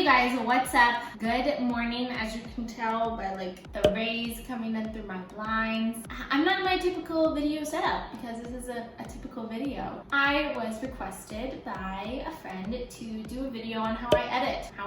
guys, what's up? Good morning. As you can tell by like the rays coming in through my blinds, I'm not in my typical video setup because this is a typical video. I was requested by a friend to do a video on how I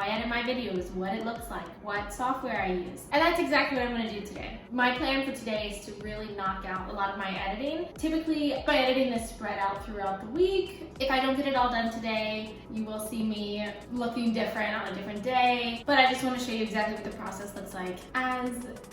edit my videos, what it looks like, what software I use. And that's exactly what I'm gonna do today. My plan for today is to really knock out a lot of my editing. Typically, my editing is spread out throughout the week. If I don't get it all done today, you will see me looking different on a different day, but I just want to show you exactly what the process looks like as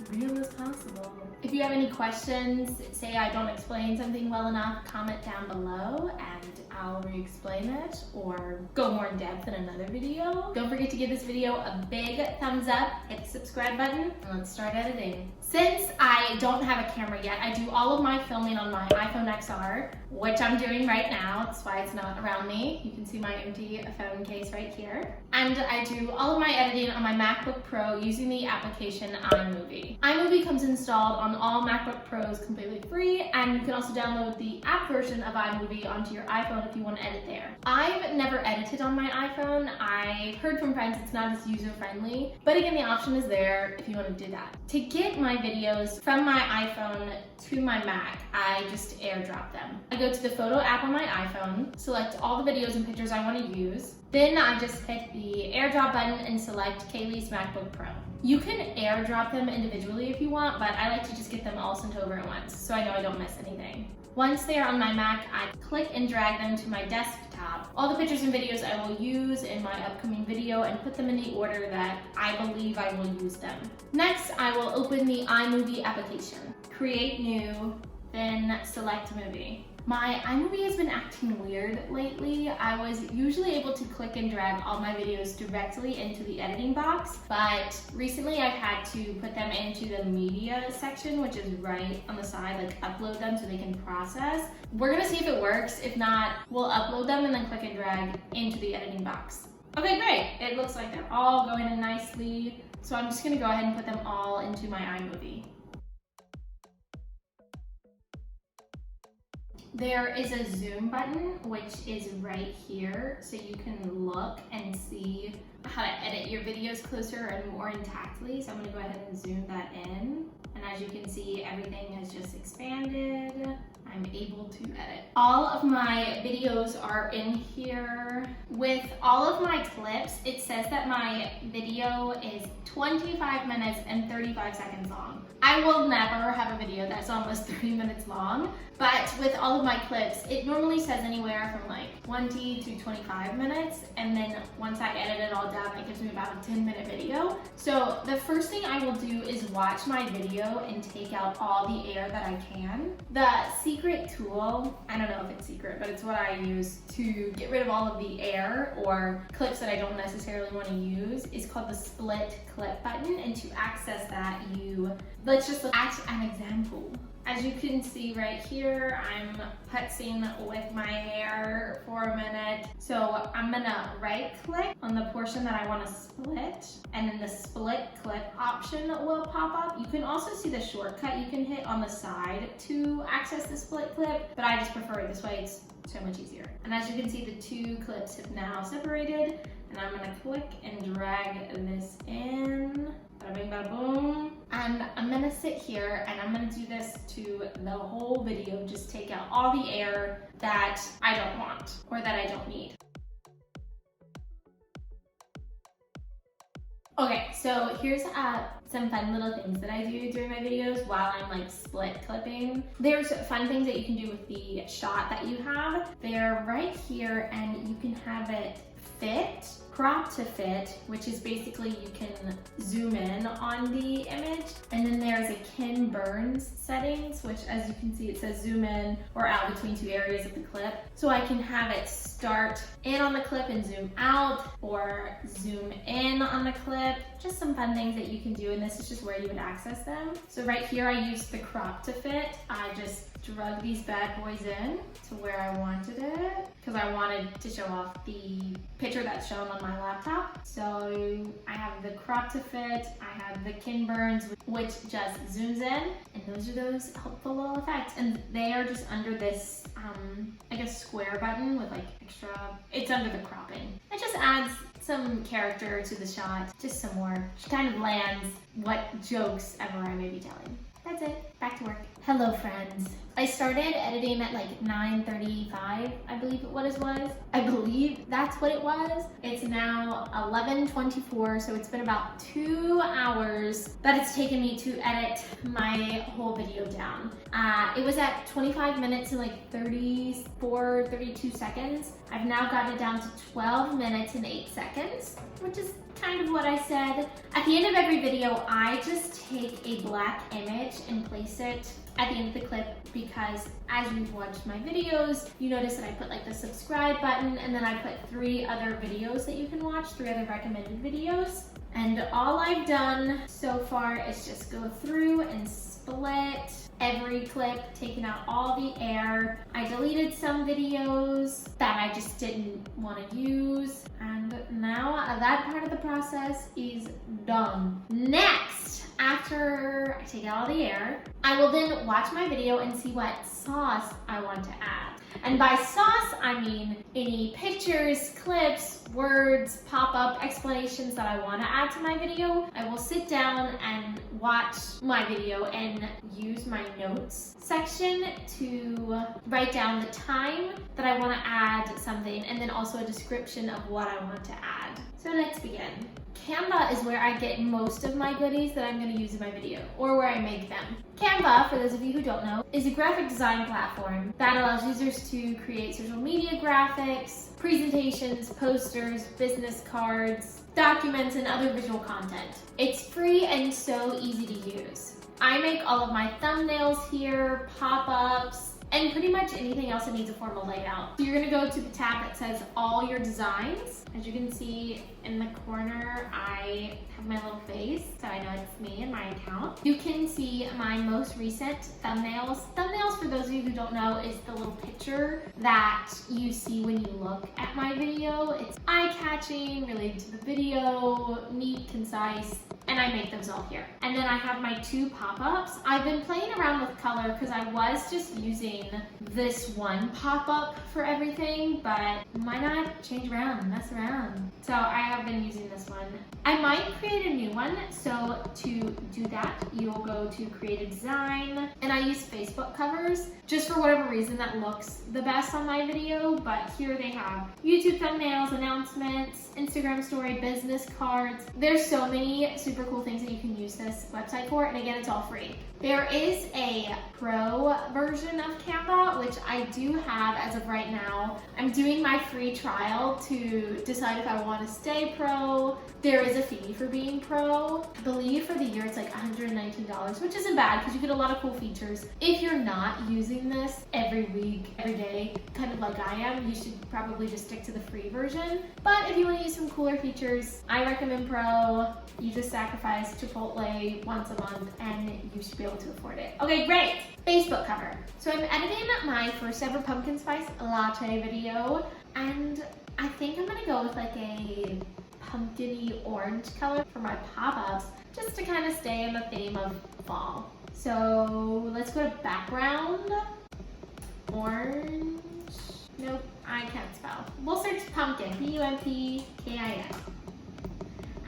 real as possible. If you have any questions, say I don't explain something well enough, comment down below and I'll re-explain it or go more in depth in another video. Don't forget to give this video a big thumbs up, hit the subscribe button, and let's start editing. Since I don't have a camera yet, I do all of my filming on my iPhone XR, which I'm doing right now. That's why it's not around me. You can see my empty phone case right here. And I do all of my editing on my MacBook Pro using the application iMovie. iMovie comes installed on all MacBook Pros completely free, and you can also download the app version of iMovie onto your iPhone if you want to edit there. I've never edited on my iPhone. I've heard from friends it's not as user-friendly, but again, the option is there if you want to do that. To get my videos from my iPhone to my Mac, I just airdrop them. I go to the photo app on my iPhone, select all the videos and pictures I want to use. Then I just hit the airdrop button and select Kayleigh's MacBook Pro. You can airdrop them individually if you want, but I like to just get them all sent over at once so I know I don't miss anything. Once they are on my Mac, I click and drag them to my desktop. All the pictures and videos I will use in my upcoming video and put them in the order that I believe I will use them. Next, I will open the iMovie application. Create new, then select movie. My iMovie has been acting weird lately. I was usually able to click and drag all my videos directly into the editing box, but recently I've had to put them into the media section, which is right on the side, like upload them so they can process. We're gonna see if it works. If not, we'll upload them and then click and drag into the editing box. Okay, great. It looks like they're all going in nicely. So I'm just gonna go ahead and put them all into my iMovie. There is a zoom button, which is right here, so you can look and see how to edit your videos closer and more intactly. So I'm gonna go ahead and zoom that in. And as you can see, everything has just expanded. I'm able to edit. All of my videos are in here. With all of my clips, it says that my video is 25 minutes and 35 seconds long. I will never have a video that's almost 30 minutes long, but with all of my clips, it normally says anywhere from like 20 to 25 minutes, and then once I edit it all down, it gives me about a 10-minute video. So the first thing I will do is watch my video and take out all the air that I can. The secret tool, I don't know if it's secret, but it's what I use to get rid of all of the air or clips that I don't necessarily want to use, is called the split clip button. And to access that, let's just look at an example. As you can see right here, I'm putzing with my hair for a minute. So I'm gonna right click on the portion that I wanna split, and then the split clip option will pop up. You can also see the shortcut you can hit on the side to access the split clip, but I just prefer it this way, it's so much easier. And as you can see, the two clips have now separated, and I'm gonna click and drag this in. Bada bing, bada boom. And I'm gonna sit here and I'm gonna do this to the whole video, just take out all the air that I don't want or that I don't need. Okay, so here's some fun little things that I do during my videos while I'm like split clipping. There's fun things that you can do with the shot that you have. They're right here and you can have it fit, crop to fit, which is basically you can zoom in on the image. And then there's a Ken Burns settings, which as you can see, it says zoom in or out between two areas of the clip. So I can have it start in on the clip and zoom out, or zoom in on the clip. Just some fun things that you can do, and this is just where you would access them. So right here, I use the crop to fit. I just drug these bad boys in to where I wanted it because I wanted to show off the picture that's shown on my laptop. So I have the crop to fit, I have the Ken Burns, which just zooms in, and those are those helpful little effects. And they are just under this, like a square button with like extra, it's under the cropping. It just adds some character to the shot, just some more. She kind of lands what jokes ever I may be telling. That's it, back to work. Hello friends. I started editing at like 9:35, I believe it was. I believe that's what it was. It's now 11:24, so it's been about 2 hours that it's taken me to edit my whole video down. It was at 25 minutes and like 32 seconds. I've now gotten it down to 12 minutes and 8 seconds, which is kind of what I said. At the end of every video, I just take a black image and place it at the end of the clip, because as you've watched my videos, you notice that I put like the subscribe button, and then I put 3 other videos that you can watch, 3 other recommended videos. And all I've done so far is just go through and split every clip, taking out all the air. I deleted some videos that I just didn't want to use, and now that part of the process is done. Next, after I take out all the air, I will then watch my video and see what sauce I want to add. And by sauce, I mean any pictures, clips, words, pop-up explanations that I want to add to my video. I will sit down and watch my video and use my notes section to write down the time that I want to add something, and then also a description of what I want to add. So let's begin. Canva is where I get most of my goodies that I'm going to use in my video, or where I make them. Canva, for those of you who don't know, is a graphic design platform that allows users to create social media graphics, presentations, posters, business cards, documents, and other visual content. It's free and so easy to use. I make all of my thumbnails here, pop-ups, and pretty much anything else that needs a formal layout. So you're gonna go to the tab that says all your designs. As you can see in the corner, I have my little face, so I know it's me and my account. You can see my most recent thumbnails. Thumbnails, for those of you who don't know, is the little picture that you see when you look at my video. It's eye-catching, related to the video, neat, concise, and I make those all here. And then I have my 2 pop-ups. I've been playing around with color because I was just using this one pop-up for everything, but why not change around, mess around? So I have been using this one. I might create a new one, so to do that, you'll go to create a design, and I use Facebook covers just for whatever reason that looks the best on my video, but here they have YouTube thumbnails, announcements, Instagram story, business cards. There's so many super cool things that you can use this website for, and again, it's all free. There is a pro version of Canva, which I do have as of right now. I'm doing my free trial to decide if I want to stay pro. There is a fee for being pro. I believe for the year it's like $119, which isn't bad because you get a lot of cool features. If you're not using this every week, every day, kind of like I am, you should probably just stick to the free version. But if you want to use some cooler features, I recommend pro. You just sacrifice Chipotle once a month and you should be able to afford it. Okay, great. Facebook cover. So I'm editing my first ever pumpkin spice latte video, and I think I'm gonna go with like a pumpkin-y orange color for my pop-ups, just to kind of stay in the theme of fall. So let's go to background. Orange. Nope, I can't spell. We'll search pumpkin, P-U-M-P-K-I-N.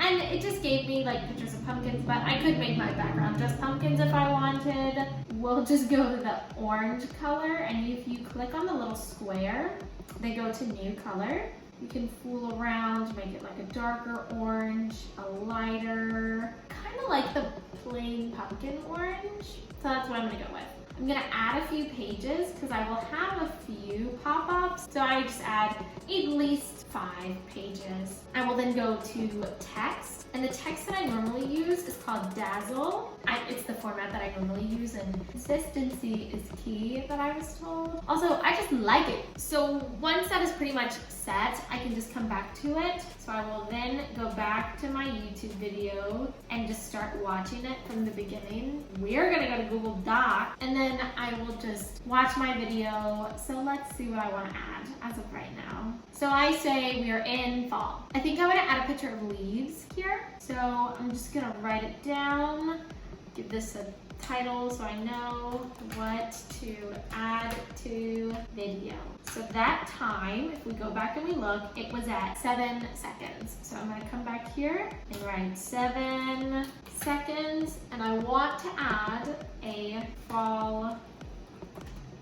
And it just gave me like pictures of pumpkins, but I could make my background just pumpkins if I wanted. We'll just go to the orange color, and if you click on the little square, they go to new color. You can fool around, make it like a darker orange, a lighter, kind of like the plain pumpkin orange. So that's what I'm gonna go with. I'm gonna add a few pages because I will have a few pop-ups. So I just add at least 5 pages. I will then go to text, and the text that I normally use is called Dazzle. It's the format that I normally use, and consistency is key that I was told. Also, I just like it. So once that is pretty much set, I can just come back to it. So I will then go back to my YouTube video and just start watching it from the beginning. We're gonna go to Google Doc, and then I will just watch my video. So let's see what I want to add as of right now. So I say we are in fall. I think I'm gonna add a picture of leaves here. So I'm just gonna write it down. give this a title so I know what to add to video. So that time, if we go back and we look, it was at 7 seconds. So I'm gonna come back here and write 7 seconds, and I want to add a fall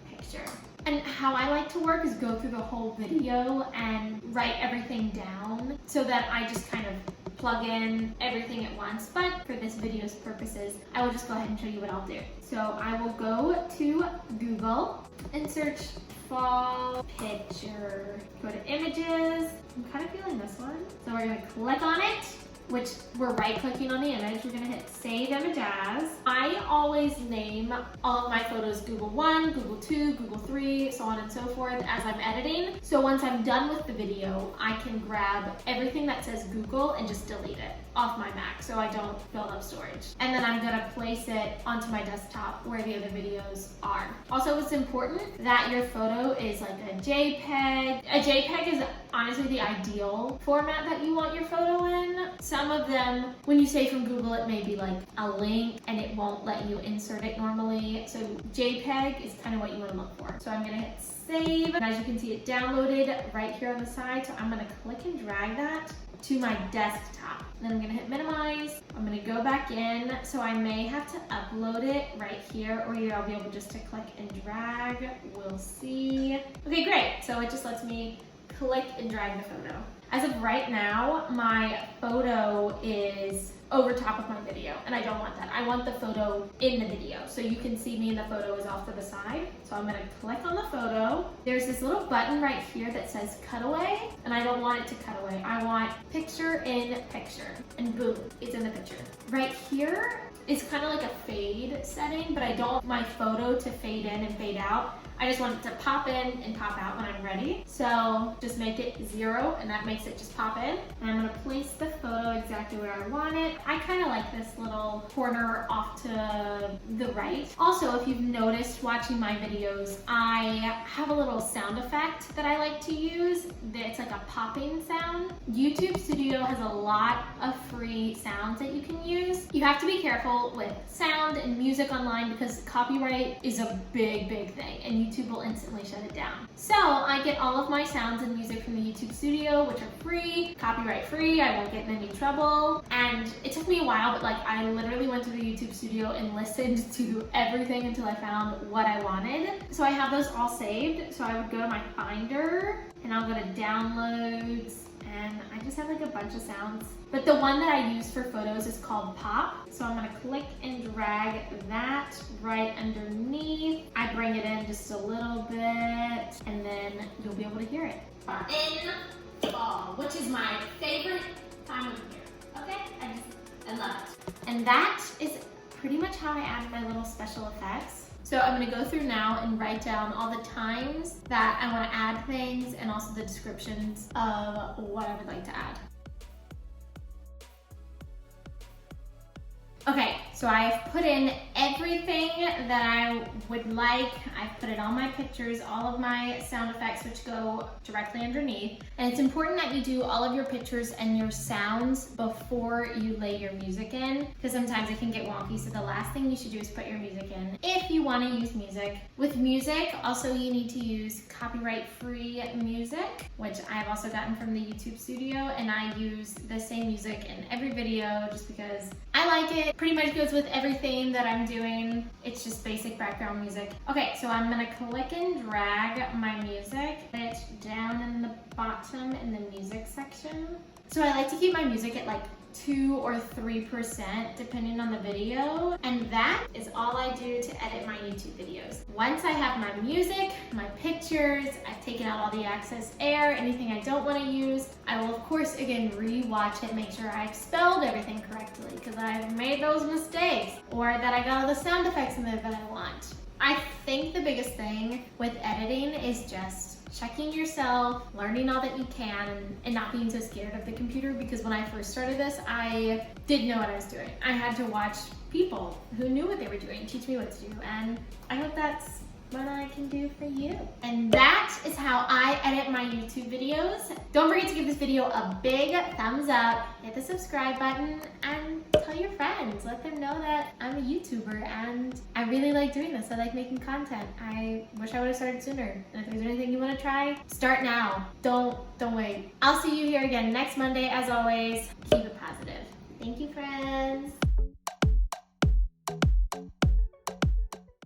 picture. And how I like to work is go through the whole video and write everything down so that I just kind of plug in everything at once. But for this video's purposes, I will just go ahead and show you what I'll do. So I will go to Google and search fall picture. Go to images. I'm kind of feeling this one. So we're gonna click on it, which we're right clicking on the image. We're gonna hit save image as. I always name all of my photos Google 1, Google 2, Google 3, so on and so forth as I'm editing. So once I'm done with the video, I can grab everything that says Google and just delete it off my Mac so I don't fill up storage. And then I'm gonna place it onto my desktop where the other videos are. Also, it's important that your photo is like a JPEG. A JPEG is honestly the ideal format that you want your photo in. Some of them, when you say from Google, it may be like a link and it won't let you insert it normally. So JPEG is kind of what you want to look for. So I'm gonna hit save. And as you can see, it downloaded right here on the side. So I'm gonna click and drag that to my desktop. Then I'm gonna hit minimize. I'm gonna go back in. So I may have to upload it right here, or I'll be able just to click and drag. We'll see. Okay, great. So it just lets me click and drag the photo. As of right now, my photo is over top of my video, and I don't want that. I want the photo in the video. So you can see me and the photo is off to the side. So I'm gonna click on the photo. There's this little button right here that says cutaway, and I don't want it to cut away. I want picture in picture, and boom, it's in the picture. Right here is kind of like a fade setting, but I don't want my photo to fade in and fade out. I just want it to pop in and pop out when I'm ready. So just make it 0, and that makes it just pop in. And I'm gonna place the photo exactly where I want it. I kind of like this little corner off to the right. Also, if you've noticed watching my videos, I have a little sound effect that I like to use. It's like a popping sound. YouTube Studio has a lot of free sounds that you can use. You have to be careful with sound and music online because copyright is a big, big thing, and YouTube will instantly shut it down. So I get all of my sounds and music from the YouTube Studio, which are free, copyright free. I won't get in any trouble. And it took me a while, but like I literally went to the YouTube Studio and listened to everything until I found what I wanted. So I have those all saved. So I would go to my Finder and I'll go to Downloads, and I just have like a bunch of sounds. But the one that I use for photos is called Pop. So I'm gonna click and drag that right underneath. I bring it in just a little bit, and then you'll be able to hear it. In fall, which is my favorite time of year. Okay, I love it. And that is pretty much how I add my little special effects. So I'm gonna go through now and write down all the times that I wanna add things and also the descriptions of what I would like to add. Okay, so I've put in everything that I would like. I've put in all my pictures, all of my sound effects, which go directly underneath. And it's important that you do all of your pictures and your sounds before you lay your music in, because sometimes it can get wonky. So the last thing you should do is put your music in if you want to use music. With music, also you need to use copyright-free music, which I've also gotten from the YouTube Studio, and I use the same music in every video just because I like it. Pretty much goes with everything that I'm doing. It's just basic background music. Okay, so I'm gonna click and drag my music, put it down in the bottom in the music section. So I like to keep my music at like 2 or 3% depending on the video, and that is all I do to edit my YouTube videos. Once I have my music, my pictures, I've taken out all the excess air, anything I don't want to use, I will of course again re-watch it, make sure I've spelled everything correctly because I've made those mistakes, or that I got all the sound effects in there that I want. I think the biggest thing with editing is just checking yourself, learning all that you can, and not being so scared of the computer, because when I first started this, I didn't know what I was doing. I had to watch people who knew what they were doing teach me what to do, and I hope that's what I can do for you. And that is how I edit my YouTube videos. Don't forget to give this video a big thumbs up, hit the subscribe button, and tell your friends. Let them know that I'm a YouTuber and I really like doing this. I like making content. I wish I would have started sooner. And if there's anything you want to try, start now. Don't wait. I'll see you here again next Monday. As always, keep it positive. Thank you, friends.